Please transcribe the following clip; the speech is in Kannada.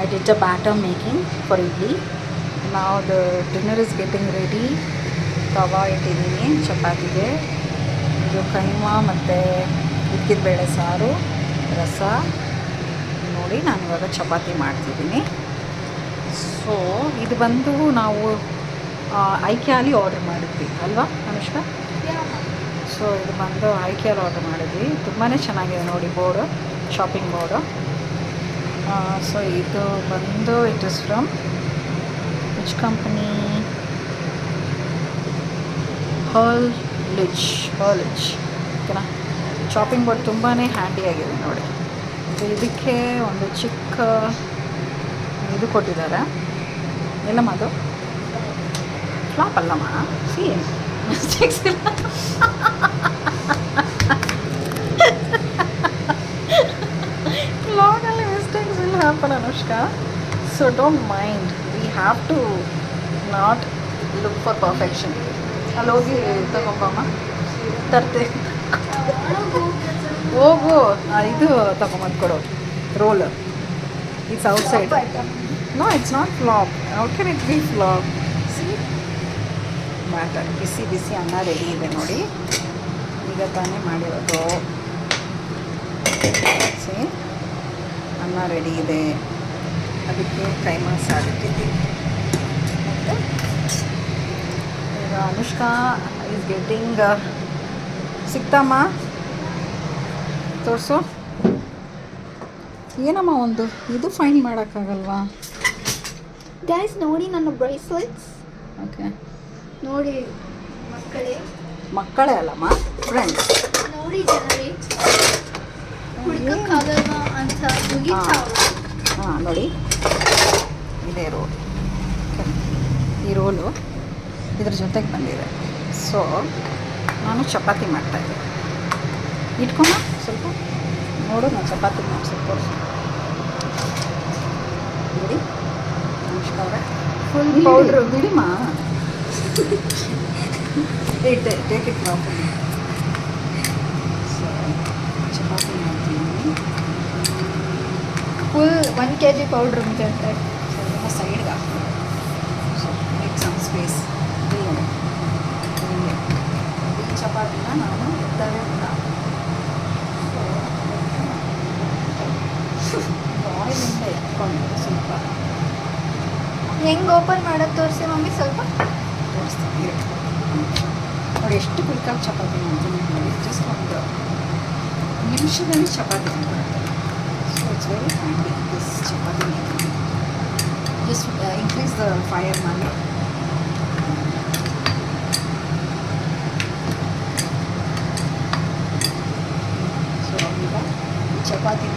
I did the batter making for idli. Now the dinner is getting ready. ತವಾ ಇಟ್ಟಿದ್ದೀನಿ ಚಪಾತಿಗೆ. ಇದು ಕೈಮಾ ಮತ್ತು ಉದ್ದಿನ ಬೇಳೆ ಸಾರು, ರಸ. ನೋಡಿ ನಾನು ಇವಾಗ ಚಪಾತಿ ಮಾಡ್ತಿದ್ದೀನಿ. ಸೊ ಇದು ಬಂದು ನಾವು ಐಕ್ಯಾಲಿ ಆರ್ಡರ್ ಮಾಡಿದ್ವಿ ಅಲ್ವಾ ಅನುಷ್ಕಾ? ಸೊ ಇದು ಬಂದು ಐಕ್ಯಾಲಿ ಆರ್ಡರ್ ಮಾಡಿದ್ವಿ. ತುಂಬಾ ಚೆನ್ನಾಗಿದೆ ನೋಡಿ ಬೋರ್ಡು, ಶಾಪಿಂಗ್ ಬೋರ್ಡು. ಸೊ ಇದು ಬಂದು it is from which company? ಹರ್ಲಿಚ್ ಓಕೆನಾ. ಶಾಪಿಂಗ್ ಬೋರ್ಡ್ ತುಂಬಾ ಹ್ಯಾಂಡಿಯಾಗಿದೆ ನೋಡಿ. ಇದಕ್ಕೆ ಒಂದು ಚಿಕ್ಕ ಇದು ಕೊಟ್ಟಿದ್ದಾರೆ. ಎಲ್ಲಮ್ಮ ಅದು ಫ್ಲಾಪ್ ಅಲ್ಲಮ್ಮ, ಸಿ ಮಿಸ್ಟೇಕ್ಸ್ ಇಲ್ಲ. ಫ್ಲಾಗಲ್ಲಿ ಮಿಸ್ಟೇಕ್ಸ್ ಇಲ್ಲ happen Anushka. So don't mind, we have to not look for perfection. ಅಲ್ಲಿ ಹೋಗಿ ತಗೊಂಬಮ್ಮ, ತರ್ತೆ. ಹೋಗು, ಇದು ತಗೊಂಬಂದು ಕೊಡು, roll. It's outside. No, it's not flop. How can it be flop? See batter. ಬಿಸಿ ಬಿಸಿ ಅನ್ನ ರೆಡಿ ಇದೆ ನೋಡಿ. ಈಗ ತಾನೇ ಮಾಡಿರೋದು. ಸಿ ಅನ್ನ ರೆಡಿ ಇದೆ. ಅದಕ್ಕೆ ಕೈಮಾ ಸಾರಿಟ್ಟಿದ್ದೀವಿ. ಮತ್ತು ಈಗ ಅನುಷ್ಕಾ ಈಸ್ ಗೆಟಿಂಗ್, ಸಿಕ್ತಮ್ಮ ತೋರಿಸು. ಏನಮ್ಮ ಒಂದು ಇದು ಫೈಂಡ್ ಮಾಡೋಕ್ಕಾಗಲ್ವಾ? ಗೈಸ್ ನೋಡಿ ನನ್ನ ಬ್ರೇಸ್ಲೆಟ್ಸ್. ಓಕೆ ನೋಡಿ ಮಕ್ಕಳೇ ಅಲ್ಲಮ್ಮ, ಫ್ರೆಂಡ್ಸ್. ನೋಡಿ ಜನರೇ, ಹುಡುಕಕ್ಕಾಗಲ್ವಾ ಅಂತ ಮುಗಿತಾವ. ಹಾಂ ನೋಡಿ, ಇದೇ ರೋಲ್. ಈ ರೋಲು ಇದ್ರ ಜೊತೆಗೆ ಬಂದಿದೆ. ಸೊ ನಾನು ಚಪಾತಿ ಮಾಡ್ತಾಯಿದ್ದೆ. ಇಟ್ಕೊಮ್ಮ ಸ್ವಲ್ಪ ನೋಡು, ನಾನು ಚಪಾತಿ ಮಾಡಿ ಸ್ವಲ್ಪ ತೋರಿಸು ನೋಡಿ ಅನುಷ್ಕಾ ಅವರೇ. ಫುಲ್ ಪೌಡ್ರು ಬಿಡಿಮ್ಮ. Take it properly. So chapati ಮಾಡ್ತೀನಿ. ಫುಲ್ 1 kg ಪೌಡ್ರು ಅಂತ ಹೇಳ್ತಾರೆ. ಸ್ವಲ್ಪ ಸೈಡ್ಗೆ ಹಾಕಿ. So make some space. ಈ ಚಪಾತಿನ ನಾನು ಎತ್ತವೇ ಇಲ್ಲ. ಬಾಯಿಲಿಂದ ಎತ್ಕೊಂಡು ಸ್ವಲ್ಪ ಹೆಂಗೆ ಓಪನ್ ಮಾಡೋದು ತೋರಿಸಿ ಮಮ್ಮಿ ಸ್ವಲ್ಪ. ತೋರಿಸ್ತೀನಿ ನೋಡಿ. ಎಷ್ಟು ಕ್ವಿಕ್ಕಾಗಿ ಚಪಾತಿ ಮಾಡ್ತೀನಿ ನೋಡಿ. ಜಸ್ಟ್ ಒಂದು ನಿಮಿಷದಲ್ಲಿ ಚಪಾತಿ ಮಾಡ್ತಾರೆ. So it's very handy this chapati making. Just increase the fire ಮಾಡಿ. ಸೊ ಈಗ ಚಪಾತಿ